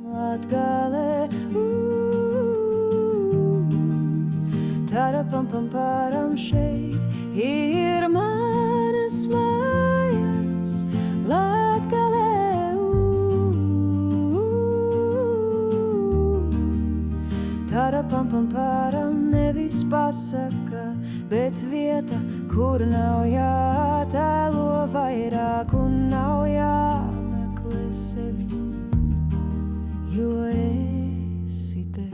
Latgale, Tāda pam pam param šeit ir manas mājas. Latgale, Tāda pam pam param nevis pasaka, bet vieta, kur nav jātēlo vairāk un nav jāmeklē sevi, jo esi te.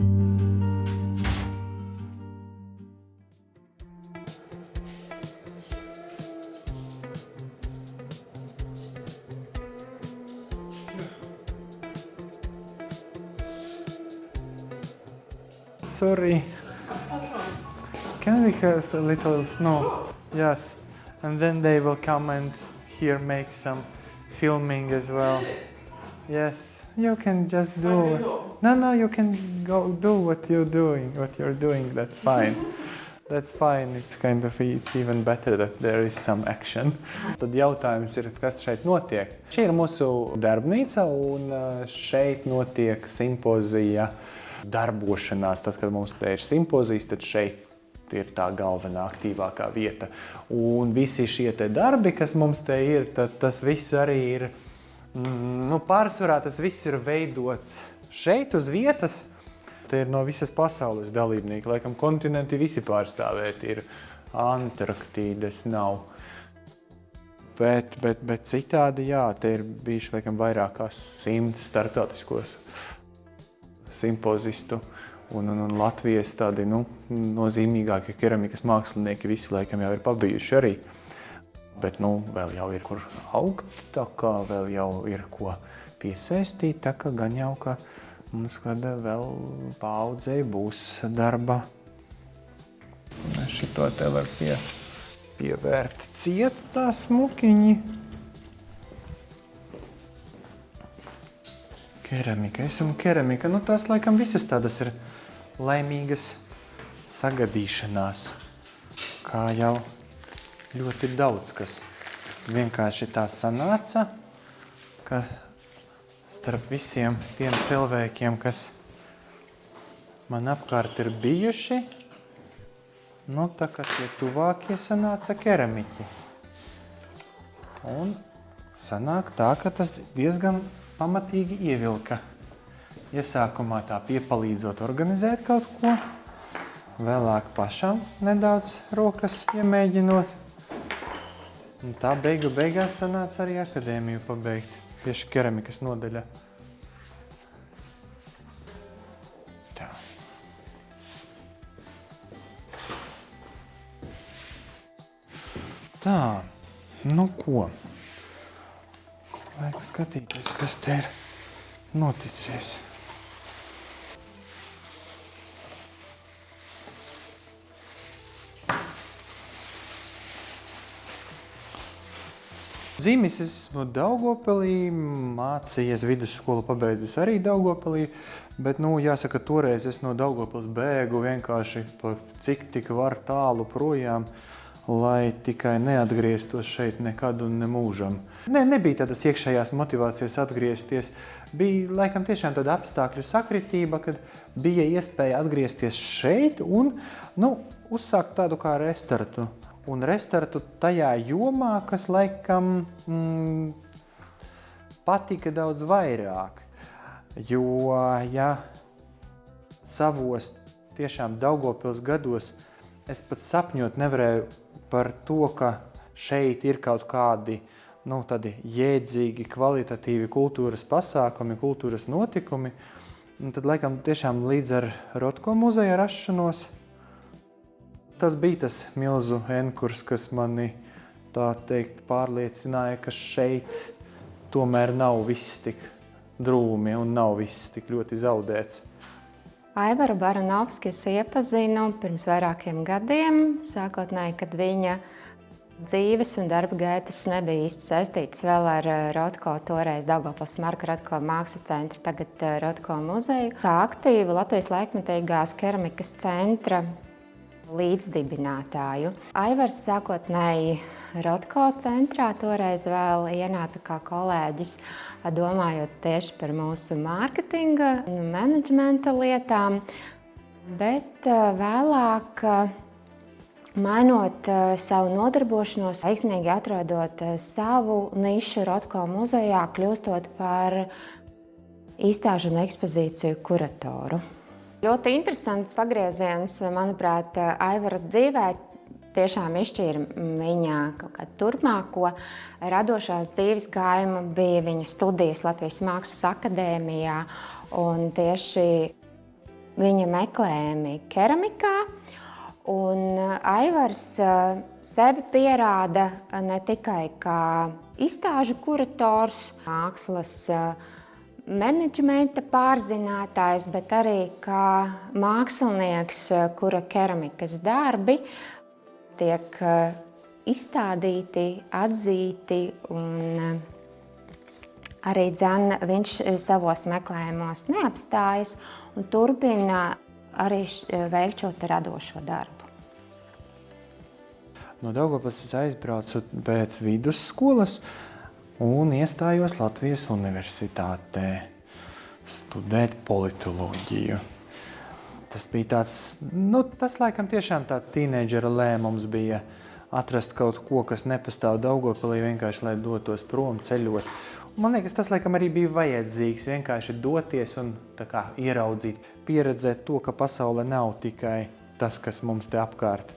Sorry. Can we have a little... No. Yes. And then they will come and here make some filming as well. Yes. You can just do... No, you can go do what you're doing. That's fine. That's fine. It's even better that there is some action. Tad jautājums ir, kas šeit notiek? Šī ir mūsu darbnīca un šeit notiek simpozija darbošanās. Tad, kad mums te ir simpozijas, tad šeit ir tā galvenā aktīvākā vieta. Un visi šie te darbi, kas mums te ir, tad tas viss arī ir, pārsvarā tas viss ir veidots šeit uz vietas. Te ir no visas pasaules dalībnieki, laikam kontinenti visi pārstāvēti ir. Antarktīdas nav. Bet citādi, jā, te ir bijuši, laikam, vairāk kā 100 starptautiskos simpozistu un Latvijas tādi, nozīmīgākie keramikas mākslinieki visi, laikam, jau ir pabijuši arī. Bet, vēl jau ir kur augt, tā kā vēl jau ir ko piesaistīt, tā kā gan jau, ka mums kāda vēl paaudzei būs darba. Šito te var pievērt ciet tā smukiņi. Keramika, keramika. Tās laikam visas tādas ir laimīgas sagadīšanās. Kā jau ļoti daudz, kas vienkārši tā sanāca, ka starp visiem tiem cilvēkiem, kas man apkārt ir bijuši, tā kā tie tuvākie sanāca keramiķi. Un sanāk tā, ka tas diezgan pamatīgi ievilka. Iesākumā tā piepalīdzot organizēt kaut ko, vēlāk pašam nedaudz rokas iemēģinot. Un tā beigās sanāca arī akadēmiju pabeigt, tieši keramikas nodaļa. Tā. Tā, ko? Vajag skatīties, kas te ir noticies. Zīmis esmu Daugavpilī, mācījies vidusskolu, pabeidzis arī Daugavpilī, bet, jāsaka, toreiz es no Daugavpils bēgu vienkārši cik tik var tālu projām, lai tikai neatgrieztos šeit nekad un nemūžam. Nebija tādas iekšējās motivācijas atgriezties. Bija laikam tiešām tāda apstākļu sakritība, kad bija iespēja atgriezties šeit un uzsākt tādu kā restartu. Un restartu tajā jomā, kas laikam patika daudz vairāk. Jo, savos tiešām Daugavpils gados es pat sapņot nevarēju par to, ka šeit ir kaut kādi tādi jēdzīgi, kvalitatīvi kultūras pasākumi, kultūras notikumi. Un tad, laikam, tiešām līdz ar Rotko muzeja rašanos, tas bija tas milzu enkurs, kas mani, tā teikt, pārliecināja, ka šeit tomēr nav viss tik drūmi un nav viss tik ļoti zaudēts. Aivaru Baranovski es iepazinu pirms vairākiem gadiem, sākotnēji, kad viņa dzīves un darba gaitas nebija īsti saistītas vēl ar Rotko, toreiz Daugavpils Marka Rotko mākslas centru, tagad Rotko muzeju, kā aktīvu Latvijas laikmetīgās keramikas centra līdzdibinātāju. Aivars sākotnēji Rotko centrā. Toreiz vēl ienāca kā kolēģis, domājot tieši par mūsu mārketinga un menedžmenta lietām. Bet vēlāk, mainot savu nodarbošanos, veiksmīgi atrodot savu nišu Rotko muzejā, kļūstot par izstāžu un ekspozīciju kuratoru. Ļoti interesants pagrieziens, manuprāt, Aivara dzīvē tiešām izšķīra viņa kaut kādu turpmāko radošās dzīves gājumu, bija viņa studijas Latvijas Mākslas akadēmijā un tieši viņa meklējumi keramikā. Un Aivars sevi pierāda ne tikai kā izstāžu kurators, mākslas menedžmenta pārzinātājs, bet arī kā mākslinieks, kura keramikas darbi tiek izstādīti, atzīti, un arī viņš savos meklējumos neapstājas un turpina arī veikt šo radošo darbu. No Daugavpils es aizbraucu pēc vidusskolas un iestājos Latvijas universitātē studēt politoloģiju. Tas bija tāds, tas laikam tiešām tāds tīneidžera lēmums bija atrast kaut ko, kas nepastāv Daugavpilī, vienkārši lai dotos prom ceļot. Man liekas, tas laikam arī bija vajadzīgs, vienkārši doties un tā kā ieraudzīt, pieredzēt to, ka pasaule nav tikai tas, kas mums te apkārt.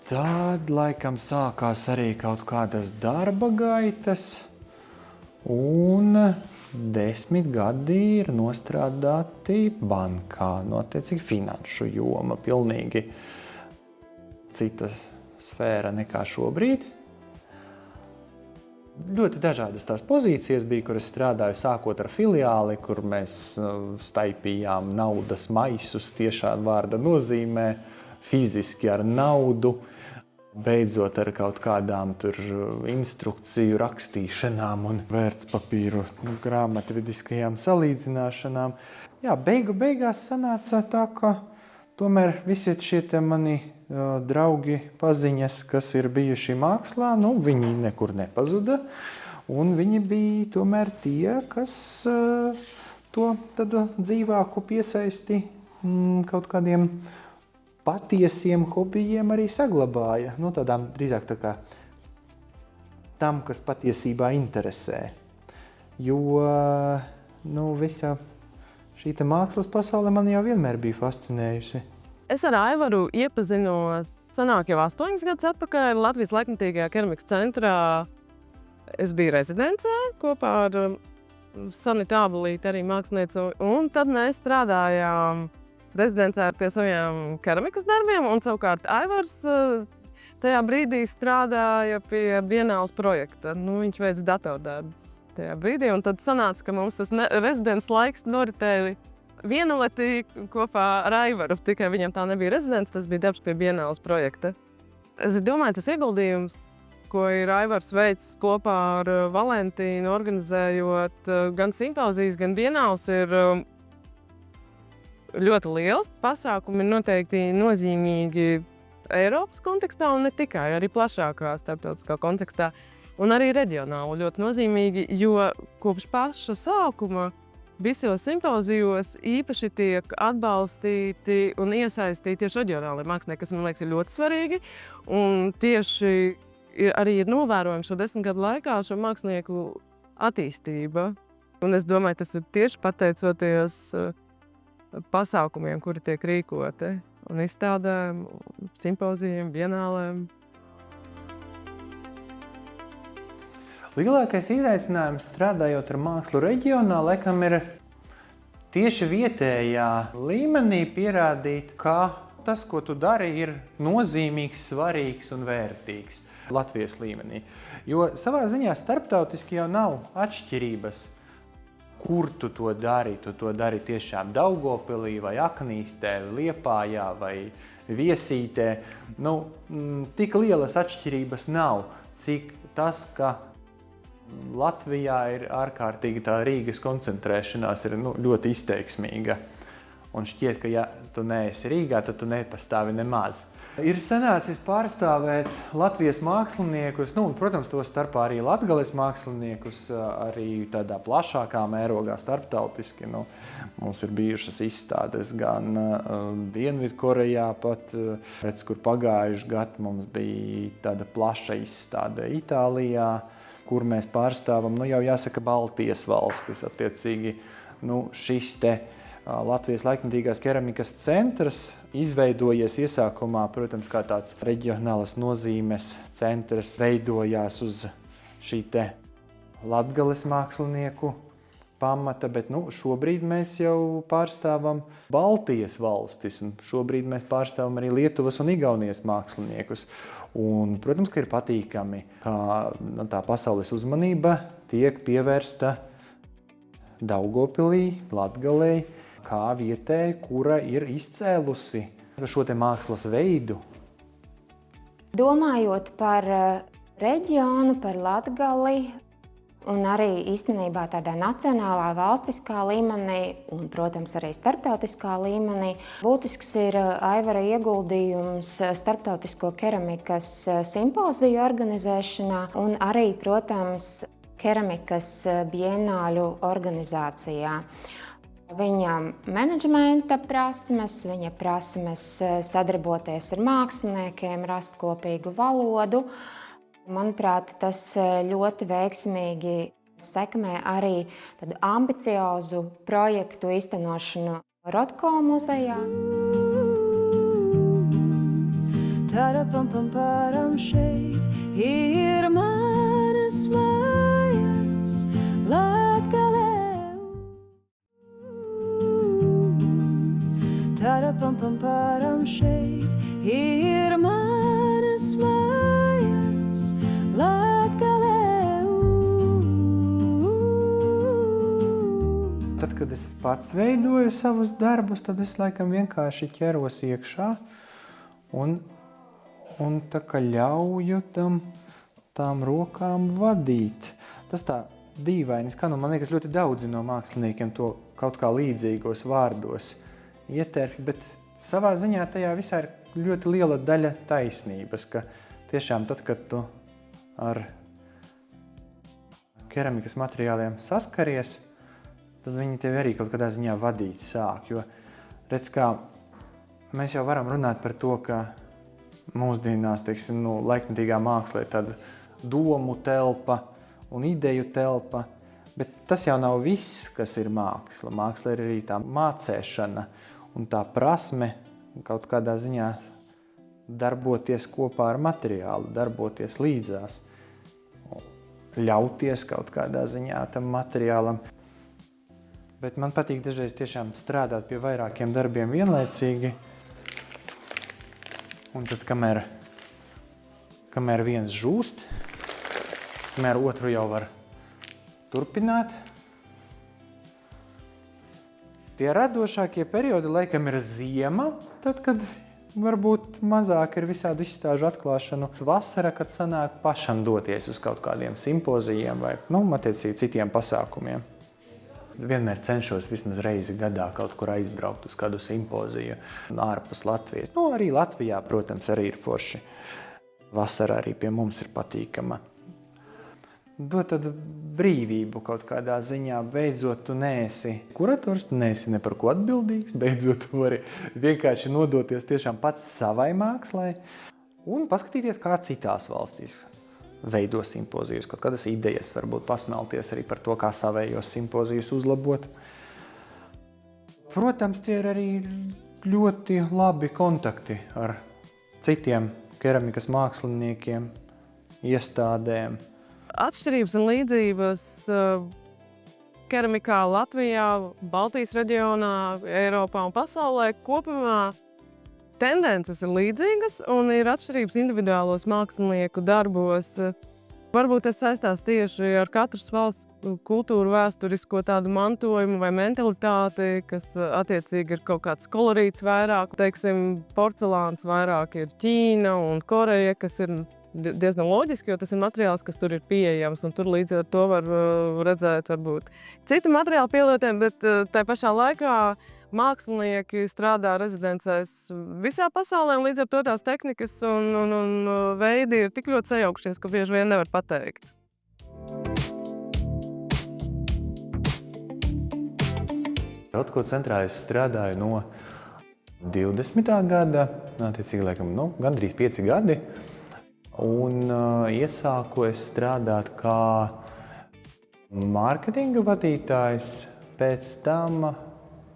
Tad laikam sākās arī kaut kādas darba gaitas, un 10 gadi ir nostrādāti bankā, attiecīgi finanšu joma, pilnīgi cita sfēra nekā šobrīd. Ļoti dažādas tās pozīcijas bija, kur es strādāju, sākot ar filiāli, kur mēs staipījām naudas maisus tiešā vārda nozīmē, fiziski ar naudu, beidzot ar kaut kādām tur instrukciju rakstīšanām un vērtspapīru grāmatvidiskajām salīdzināšanām. Jā, beigās sanāca tā, ka tomēr visi šie mani draugi, paziņas, kas ir bijuši mākslā, viņi nekur nepazuda, un viņi bija tomēr tie, kas to tādu dzīvāku piesaisti kaut kādiem patiesiem hobijiem arī saglabāja. Tādām drīzāk tā kā tam, kas patiesībā interesē. Jo, visa šī mākslas pasaule man jau vienmēr bija fascinējusi. Es ar Aivaru iepazinos, sanāk jau 8 gadus atpakaļ Latvijas laikmatīgajā keramikas centrā. Es biju rezidencē kopā ar Sanitu Ābolīti, arī mākslinieci, un tad mēs strādājām rezidencē pie saviem keramikas darbiem, un savukārt Aivars tajā brīdī strādāja pie Bienāles projekta. Viņš veica datordarbus tajā brīdī, un tad sanāca, ka mums tas rezidents laiks noritēja vienuleti kopā ar Aivaru, tikai viņam tā nebija rezidents, tas bija darbs pie Bienāles projekta. Es domāju, tas ieguldījums, ko ir Aivars veicis kopā ar Valentīnu, organizējot gan simpozijas, gan Bienāles, ir ļoti liels. Pasākumi ir noteikti nozīmīgi Eiropas kontekstā un ne tikai, arī plašākā starptautiskā kontekstā un arī reģionāli ļoti nozīmīgi, jo kopš paša sākuma visos simpozijos īpaši tiek atbalstīti un iesaistīti tieši reģionāli mākslinieki, kas, man liekas, ir ļoti svarīgi. Un tieši arī ir novērojama šo 10 gadu laikā šo mākslinieku attīstība. Un es domāju, tas ir tieši pateicoties pasākumiem, kuri tiek rīkoti, un izstādēm, simpozijiem, bienālēm. Lielākais izaicinājums strādājot ar mākslu reģionā, laikam, ir tieši vietējā līmenī pierādīt, ka tas, ko tu dari, ir nozīmīgs, svarīgs un vērtīgs Latvijas līmenī. Jo savā ziņā starptautiski jau nav atšķirības, kur tu to dari. Tu to dari tiešām Daugavpilī vai Aknīstē, Liepājā vai Viesītē. Tik lielas atšķirības nav, cik tas, ka Latvijā ir ārkārtīgi tā Rīgas koncentrēšanās ir ļoti izteiksmīga. Un šķiet, ka ja tu neesi Rīgā, tad tu nepastāvi nemaz. Ir sanācis pārstāvēt Latvijas māksliniekus, un, protams, to starpā arī Latgales māksliniekus, arī tādā plašākā mērogā starptautiski. Mums ir bijušas izstādes gan Dienvidkorejā pat, kur pagājuši gadu mums bija tāda plaša izstāde Itālijā, kur mēs pārstāvam, jau jāsaka, Baltijas valstis, attiecīgi, šis te Latvijas laikmetīgās keramikas centrs izveidojies iesākumā, protams, kā tāds reģionālas nozīmes centrs, veidojās uz šī te Latgales mākslinieku pamata, bet šobrīd mēs jau pārstāvam Baltijas valstis, un šobrīd mēs pārstāvam arī Lietuvas un Igaunijas māksliniekus. Un, protams, ka ir patīkami, ka tā pasaules uzmanība tiek pievērsta Daugavpilī, Latgalei, kā vietēji, kura ir izcēlusi šo te mākslas veidu. Domājot par reģionu, par Latgali un arī īstenībā tādā nacionālā valstiskā līmenī un, protams, arī starptautiskā līmenī, būtisks ir Aivara ieguldījums starptautisko keramikas simpoziju organizēšanā un arī, protams, keramikas bienāļu organizācijā. Viņa menedžmenta prasmes, viņa prasmes sadarboties ar māksliniekiem, rast kopīgu valodu. Manuprāt, tas ļoti veiksmīgi sekmē arī tādu ambiciozu projektu īstenošanu Rotko muzejā. Tarapampamparam šeit ir manas mājas Latgalē. Tarapampamparam šeit ir manas mājas Latgalē. Tad, kad es pats veidoju savus darbus, tad es laikam vienkārši ķeros iekšā un tā kā ļauju tām rokām vadīt. Tas tā dīvaini, kā man liekas, ļoti daudzi no māksliniekiem to kaut kā līdzīgos vārdos ieterpi, bet savā ziņā tajā visā ir ļoti liela daļa taisnības, ka tiešām tad, kad tu ar keramikas materiāliem saskaries, tad viņi tevi arī kaut kādā ziņā vadīt sāk, jo redz, kā mēs jau varam runāt par to, ka mūsdienās, teiksim, laikmetīgā māksla ir tāda domu telpa un ideju telpa, bet tas jau nav viss, kas ir māksla. Māksla ir arī tā mācēšana un tā prasme kaut kādā ziņā darboties kopā ar materiālu, darboties līdzās, ļauties kaut kādā ziņā tam materiālam. Bet man patīk dažreiz tiešām strādāt pie vairākiem darbiem vienlaicīgi. Un tad, kamēr viens žūst, kamēr otru jau var turpināt, tie radošākie periodi laikam ir ziema, tad, kad varbūt mazāk ir visādu izstāžu atklāšanu. Vasara, kad sanāk pašam doties uz kaut kādiem simpozijiem vai, attiecīgi citiem pasākumiem. Vienmēr cenšos vismaz reizi gadā kaut kur aizbraukt uz kādu simpoziju ārpus Latvijas. Arī Latvijā, protams, arī ir forši. Vasara arī pie mums ir patīkama. Dod tādu brīvību kaut kādā ziņā, beidzot tu neesi kurators, tu neesi ne par ko atbildīgs, beidzot tu vari vienkārši nodoties tiešām pats savai mākslai un paskatīties, kā citās valstīs veido simpozijus, kaut kādas idejas, varbūt pasmelties arī par to, kā savējos simpozijus uzlabot. Protams, tie ir arī ļoti labi kontakti ar citiem keramikas māksliniekiem, iestādēm. Atšķirības un līdzības keramikā Latvijā, Baltijas reģionā, Eiropā un pasaulē kopumā tendences ir līdzīgas un ir atšķirības individuālos mākslinieku darbos. Varbūt tas saistās tieši ar katras valsts kultūru, vēsturisko tādu mantojumu vai mentalitāti, kas attiecīgi ir kaut kāds kolorīts vairāk. Teiksim, porcelāns vairāk ir Ķīna un Koreja, kas ir diezgan loģiski, jo tas ir materiāls, kas tur ir pieejams, un tur līdz ar to var redzēt varbūt citu materiālu pielietojumu, bet tai pašā laikā mākslinieki strādā rezidencēs visā pasaulē, un līdz ar to tās tehnikas un veidi ir tik ļoti sajaukšies, ka bieži vien nevar pateikt. Rotko centrā es strādāju no 20. gada, attiecīgi, laikam, gandrīz 5 gadi. Un iesāku es strādāt kā mārketinga vadītājs, pēc tam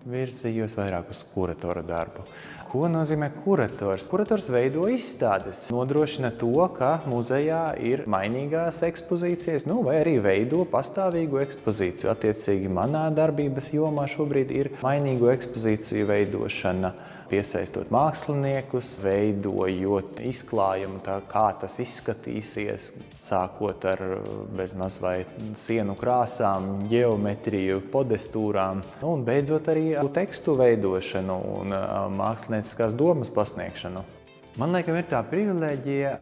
virzījos vairāk uz kuratora darbu. Ko nozīmē kurators? Kurators veido izstādes, nodrošina to, ka muzejā ir mainīgās ekspozīcijas, vai arī veido pastāvīgu ekspozīciju. Attiecīgi manā darbības jomā šobrīd ir mainīgo ekspozīciju veidošana, piesaistot māksliniekus, veidojot izklājumu, kā tas izskatīsies, sākot ar bezmaz vai sienu krāsām, ģeometriju, podestūrām, un beidzot arī tekstu veidošanu un mākslinieckās domas pasniegšanu. Man laikam ir tā privilēģija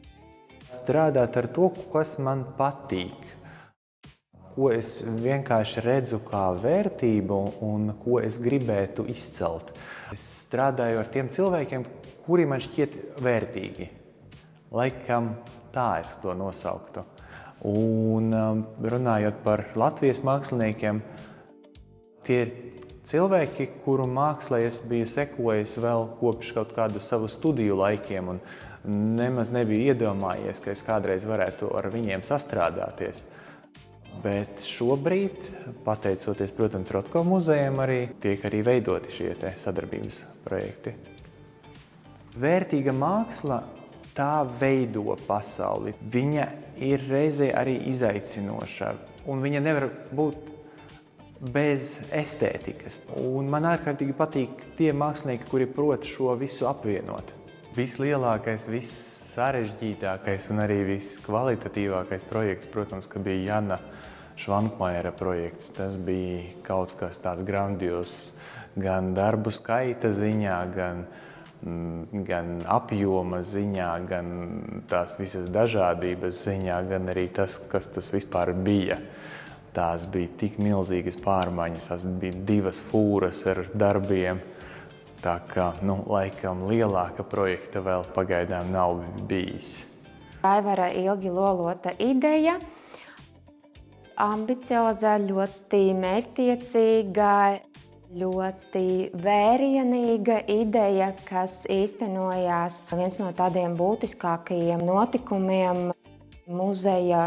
strādāt ar to, kas man patīk, ko es vienkārši redzu kā vērtību un ko es gribētu izcelt. Es strādāju ar tiem cilvēkiem, kuri man šķiet vērtīgi. Laikam tā es to nosauktu. Un runājot par Latvijas māksliniekiem, tie ir cilvēki, kuru mākslai es biju sekojis vēl kopš kaut kādu savu studiju laikiem un nemaz nebiju iedomājies, ka es kādreiz varētu ar viņiem sastrādāties. Bet šobrīd, pateicoties, protams, Rotko muzejam, tiek arī veidoti šie sadarbības projekti. Vērtīga māksla, tā veido pasauli. Viņa ir reizē arī izaicinoša, un viņa nevar būt bez estētikas. Un man ārkārtīgi patīk tie mākslinieki, kuri prot šo visu apvienot. Vislielākais, vissarežģītākais un arī viskvalitatīvākais projekts, protams, ka bija Jana Švankmajera projekts. Tas bija kaut kas tāds grandios, gan darbu skaita ziņā, gan apjoma ziņā, gan tās visas dažādības ziņā, gan arī tas, kas tas vispār bija. Tās bija tik milzīgas pārmaiņas, tās bija 2 fūras ar darbiem. Tā kā, laikam lielāka projekta vēl pagaidām nav bijis. Aivara ilgi lolota ideja. Ambicioza, ļoti mērķtiecīga, ļoti vērienīga ideja, kas īstenojās viens no tādiem būtiskākajiem notikumiem muzeja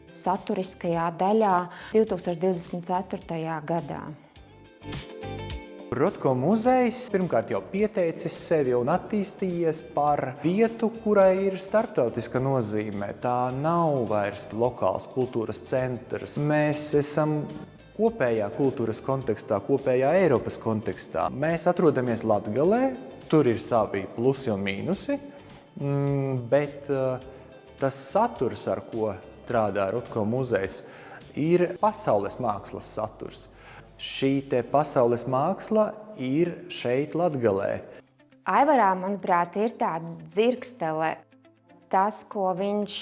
saturiskajā daļā 2024. gadā. Rotko muzejs pirmkārt jau pieteicis sevi un attīstījies par vietu, kurai ir starptautiska nozīme. Tā nav vairs lokāls kultūras centrs. Mēs esam kopējā kultūras kontekstā, kopējā Eiropas kontekstā. Mēs atrodamies Latgalē, tur ir savi plusi un mīnusi, bet tas saturs, ar ko strādā Rotko muzejs, ir pasaules mākslas saturs. Šī te pasaules māksla ir šeit Latgalē. Aivarā, manuprāt, ir tāda dzirkstele. Tas, ko viņš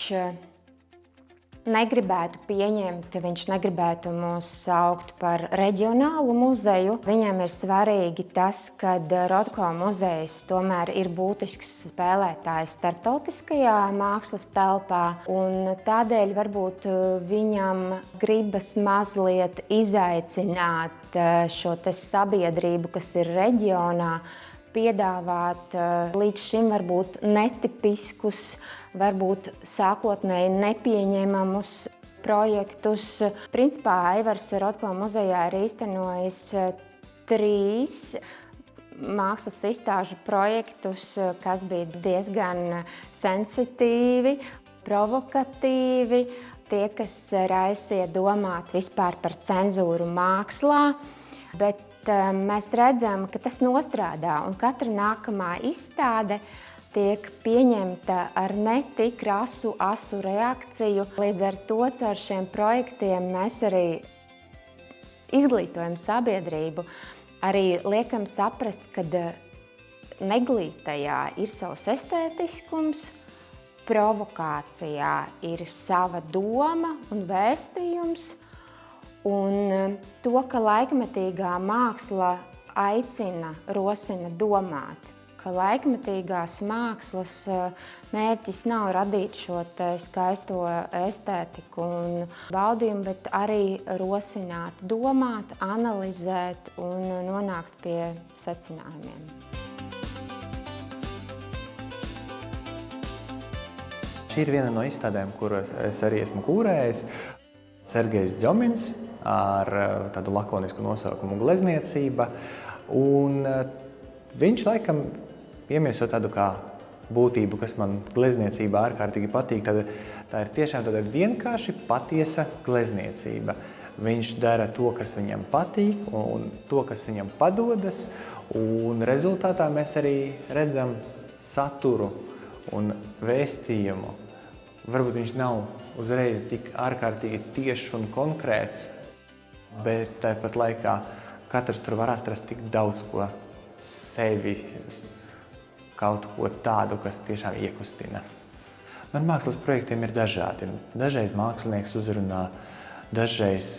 negribētu pieņemt, viņš negribētu mūs saukt par reģionālu muzeju. Viņam ir svarīgi tas, ka Rotko muzejs tomēr ir būtisks spēlētājs starptautiskajā mākslas telpā, un tādēļ varbūt viņam gribas mazliet izaicināt šo te sabiedrību, kas ir reģionā, piedāvāt līdz šim varbūt netipiskus, varbūt sākotnēji nepieņemamus projektus. Principā Aivars Rotko muzejā ir īstenojis 3 mākslas izstāžu projektus, kas bija diezgan sensitīvi, provokatīvi, tie, kas raisīja domāt vispār par cenzūru mākslā, bet mēs redzam, ka tas nostrādā, un katra nākamā izstāde tiek pieņemta ar ne tik asu reakciju. Līdz ar to caur šiem projektiem mēs arī izglītojam sabiedrību, arī liekam saprast, ka neglītajā ir savs estētiskums, provokācijā ir sava doma un vēstījums, un to, ka laikmetīgā māksla aicina, rosina domāt, ka laikmetīgās mākslas mērķis nav radīt šo te skaisto estētiku un baudījumu, bet arī rosināt, domāt, analizēt un nonākt pie secinājumiem. Šī ir viena no izstādēm, kuros es arī esmu kūrējis. Sergejs Dzjomins ar tādu lakonisku nosaukumu Glezniecība. Un viņš laikam iemieso tādu kā būtību, kas man glezniecībā ārkārtīgi patīk. Tā ir tiešām tāda vienkārši patiesa glezniecība. Viņš dara to, kas viņam patīk un to, kas viņam padodas. Un rezultātā mēs arī redzam saturu un vēstījumu. Varbūt viņš nav uzreiz tik ārkārtīgi tiešs un konkrēts, bet tāpat laikā katrs tur var atrast tik daudz ko sevi, kaut ko tādu, kas tiešām iekustina. Man mākslas projektiem ir dažādi. Dažreiz mākslinieks uzrunā, dažreiz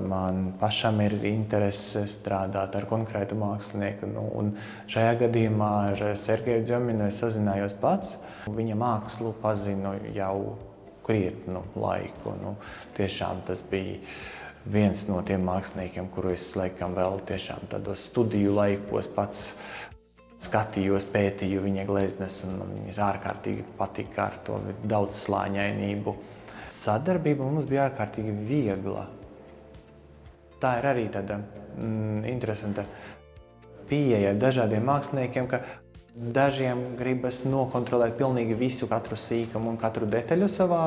man pašam ir interese strādāt ar konkrētu mākslinieku. Un šajā gadījumā ar Sergeju Dzjominu es sazinājos pats. Viņa mākslu pazinu jau krietnu laiku. Tiešām tas bija viens no tiem māksliniekiem, kuru es laikam vēl tiešām tādos studiju laikos pats skatījos, pētīju viņa gleznes, un viņas ārkārtīgi patika ar to daudzslāņainību. Sadarbība mums bija ārkārtīgi viegla. Tā ir arī tāda interesanta pieeja dažādiem māksliniekiem, ka dažiem gribas nokontrolēt pilnīgi visu, katru sīkumu un katru detaļu savā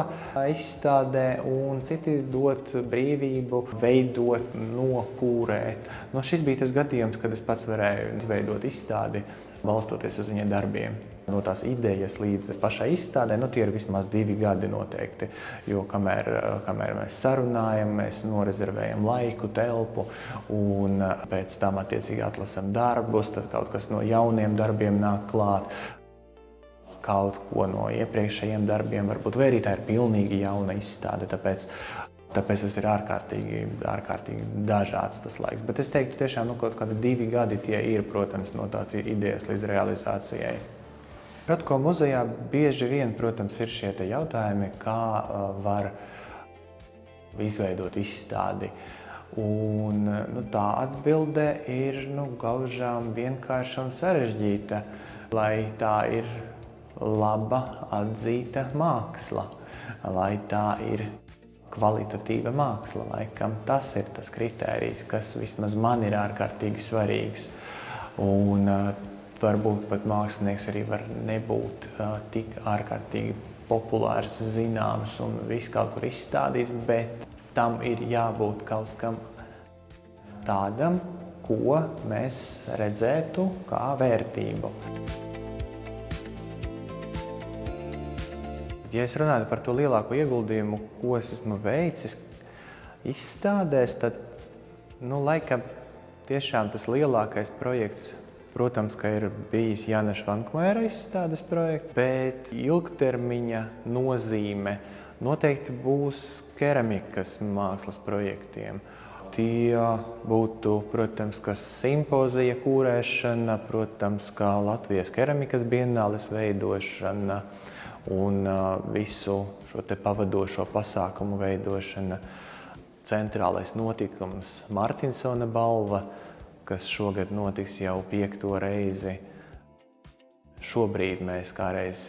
izstādē, un citi dot brīvību, veidot, nokūrēt. Šis bija tas gadījums, kad es pats varēju izveidot izstādi, balstoties uz viņa darbiem. No tās idejas līdz pašai izstādē, tie ir vismaz 2 gadi noteikti, jo kamēr mēs sarunājam, mēs norezervējam laiku, telpu, un pēc tam attiecīgi atlasam darbus, tad kaut kas no jauniem darbiem nāk klāt, kaut ko no iepriekšējiem darbiem varbūt, vai arī tā ir pilnīgi jauna izstāde, tāpēc tas ir ārkārtīgi dažāds tas laiks. Bet es teiktu tiešām, kaut kādi 2 gadi tie ir, protams, no tās idejas līdz realizācijai. Rotko muzejā bieži vien, protams, ir šie jautājumi, kā var izveidot izstādi. Un tā atbilde ir gaužām vienkārša un sarežģīta, lai tā ir laba, atzīta māksla, lai tā ir kvalitatīva māksla. Laikam tas ir tas kritērijs, kas vismaz man ir ārkārtīgi svarīgs. Un varbūt pat mākslinieks arī var nebūt tik ārkārtīgi populārs, zināms un viss kaut kur izstādīts, bet tam ir jābūt kaut kam tādam, ko mēs redzētu kā vērtību. Ja es runātu par to lielāko ieguldījumu, ko es esmu veicis izstādēs, tad, laikam tiešām tas lielākais projekts, protams, ka ir bijis Jāneša Vankmajera izstādes projekts, bet ilgtermiņa nozīme noteikti būs keramikas mākslas projektiem. Tie būtu, protams, simpozija kūrēšana, protams, kā Latvijas keramikas bienāles veidošana un visu šo te pavadošo pasākumu veidošana. Centrālais notikums Martinsona balva, kas šogad notiks jau 5. reizi. Šobrīd mēs kādreiz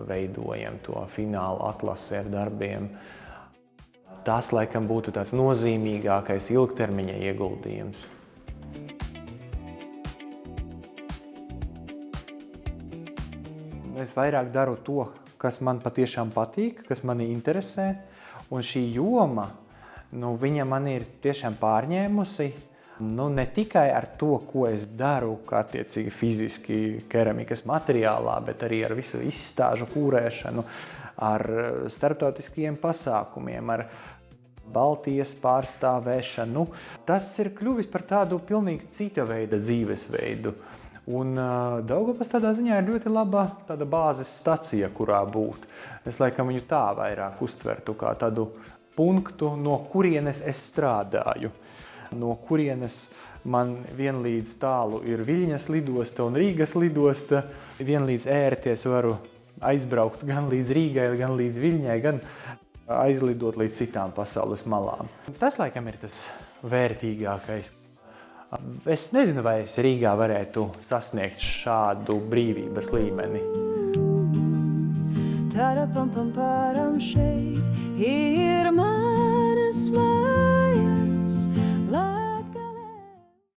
veidojam to finālu atlasi ar darbiem. Tas, laikam, būtu tāds nozīmīgākais ilgtermiņa ieguldījums. Es vairāk daru to, kas man patiešām patīk, kas mani interesē, un šī joma, viņa man ir tiešām pārņēmusi. Ne tikai ar to, ko es daru, kā attiecīgi fiziski keramikas materiālā, bet arī ar visu izstāžu kūrēšanu, ar starptautiskiem pasākumiem, ar Baltijas pārstāvēšanu. Tas ir kļuvis par tādu pilnīgi cita veida dzīvesveidu. Un Daugavas tādā ziņā ir ļoti laba tāda bāzes stacija, kurā būt. Es laikam viņu tā vairāk uztvertu kā tādu punktu, no kurienes es strādāju. no kurienes man vienlīdz tālu ir Viļņas lidosta un Rīgas lidosta. Vienlīdz ērties varu aizbraukt gan līdz Rīgai, gan līdz Viļņai, gan aizlidot līdz citām pasaules malām. Tas, laikam, ir tas vērtīgākais. Es nezinu, vai es Rīgā varētu sasniegt šādu brīvības līmeni. Ta-da-pum-pum-param šeit ir man.